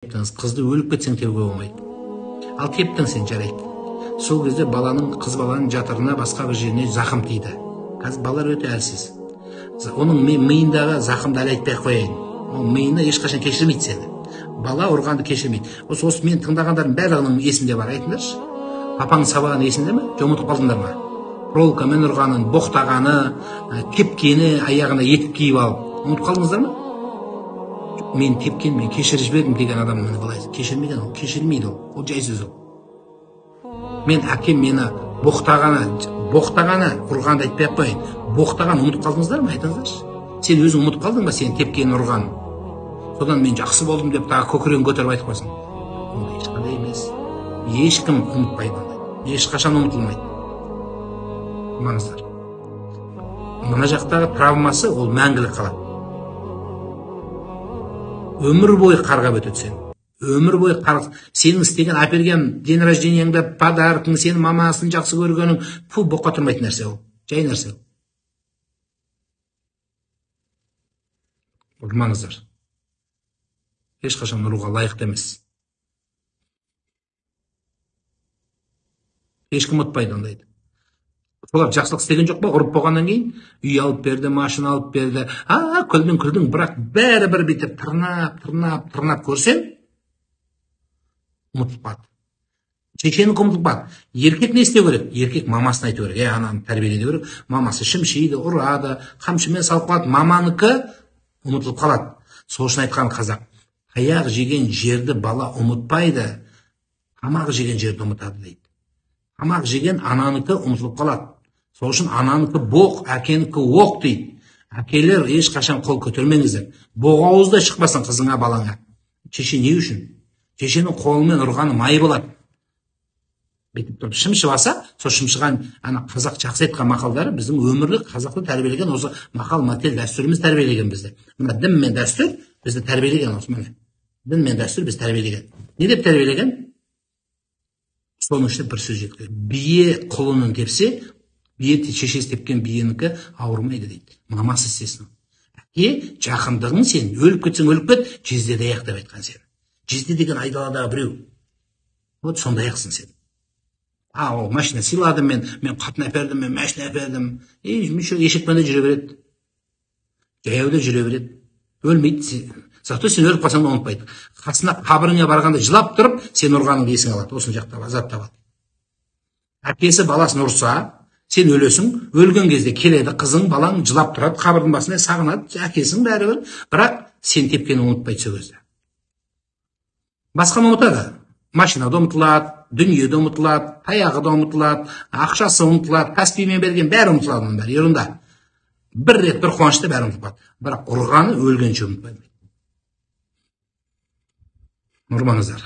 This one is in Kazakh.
Қызды өліп кетсең теуге болмайды. Ал тептің сен жарайды. Сол кезде қыз баланың жатырына басқа бір жеріне зақым тиді. Қазір балалар өте әлсіз. Оның миындағы зақымды әлі айтпай қояйын. Ол миына ешқашан кешірмейді сені. Бала ұрғанды кешірмейді. Осы мен тыңдағандардың барлығының есімде бар, айтыңдаршы. Папаң сабағаны есімде ме? Ұмытып қалдыңдар ма? Пролкамен ұрғанын, боқтағаны, тепкені, аяғына етік киіп алып. Ұмытып қалдыңыздар ма? Мен тепкен, мен кешіріп жібердім деген адам мені былай кешірмеген, ол кешірмейді, ол жай сөз ол. Мен әкем мені боқтағаны ұрғанды айтпай ақ қояйын. Боқтағаны ұмытып қалдыңыздар ма? Айтыңыздаршы. Сен өзің ұмытып қалдың ба сен тепкен ұрғанын? Содан мен жақсы болдым деп тағы көкірегін көтеріп айтып қойсың. Ол ешқандай емес. Ешкім ұмытпайды. Ешқашан ұмытылмайды. Маңыздар. Мына жақтағы травмасы ол мәңгілік қалады. Өмір бойы қарғап өтеді сен. Өмір бойы сенің істеген әперген ден рождениеңді, подаркың, сенің мамасын жақсы көргенің, боққа тұрмайтын нәрсе ол. Жай нәрсе ол. Ұрмаңыздар. Ешқашан ұруға лайықты емес. Ешкім ұмытпайды ондайды. Солар жақсылық істеген жоқ па? Ұрып болғаннан кейін үй алып берді, машина алып берді. Күлдің, бірақ бәрібір бүйтіп тырнап көрсең, ұмытылмады. Шешенің ұмытылмады. Еркек не істеу керек? Еркек мамасын айту керек. Ананы тәрбиелеу керек. Мамасы шымшиды, ұрады, қамшымен салып қалады. Маманікі ұмытылып қалады. Сол үшін айтқан қазақ, таяқ жеген жерді бала ұмытпайды, тамақ жеген жерді ұмытады дейді. Тамақ жеген ананікі ұмытылып қалады. Сол үшін ананікі боқ, әкенікі оқ дейді. Әкелер ешқашан қол көтермеңіздер. Боғауызда шықпасын қызыңа, балаңа. Шеше не үшін? Шешенің қолымен ұрғаны май болады. Бетіп тұрып шымшып алса, сол шымшыған қазақ жақсы айтқан мақалдары біздің өмірлік қазақты тәрбиелеген, осы мақал мәтел дәстүріміз тәрбиелеген бізді. Мына дін мен дәстүр бізді тәрбиелеген осы міне. Дін мен дәстүр бізді тәрбиелеген. Не деп тәрбиелеген? Соның ішінде бір сөз жеткен. Бие құлынын тепсе, бие шешесі тепкен биенікі ауырмайды дейді. Мамасы істесін. Әке, жақындығың сен, өліп кетсең өліп кет, жезде даяқ деп айтқан сен. Жезде деген айдаладағы біреу. Вот сондай ақсың сен. Ол машина сыйладым мен қатын әпердім, мен машина әпердім. Ешекпен де жүре береді. Жаяуда жүре береді. Өлмейді. Зато сен өліп қалсаң да ұмытпайды. Қасына қабіріңе барғанда жылап тұрып, сен ұрғаныңды есіңе алады. Осыны жақтап азап табады. Әкесі баласын ұрса, сен өлесің, өлген кезде келеді қызың, балаң жылап тұрады, қабірдің басына сағынады, әкесің бәрібір, бірақ сен тепкені ұмытпайды сол кезде. Басқаны ұмытады. Машина да ұмытылады, дүние де ұмытылады, таяғы да ұмытылады, ақшасы ұмытылады, каспиймен берген бәрі ұмытылады, оның бәрі ерунда. Бір рет бір қуанышты бәрі ұмытылады. Бірақ ұрғаны өлгенше ұмытпайды. Нұрмаңыздар.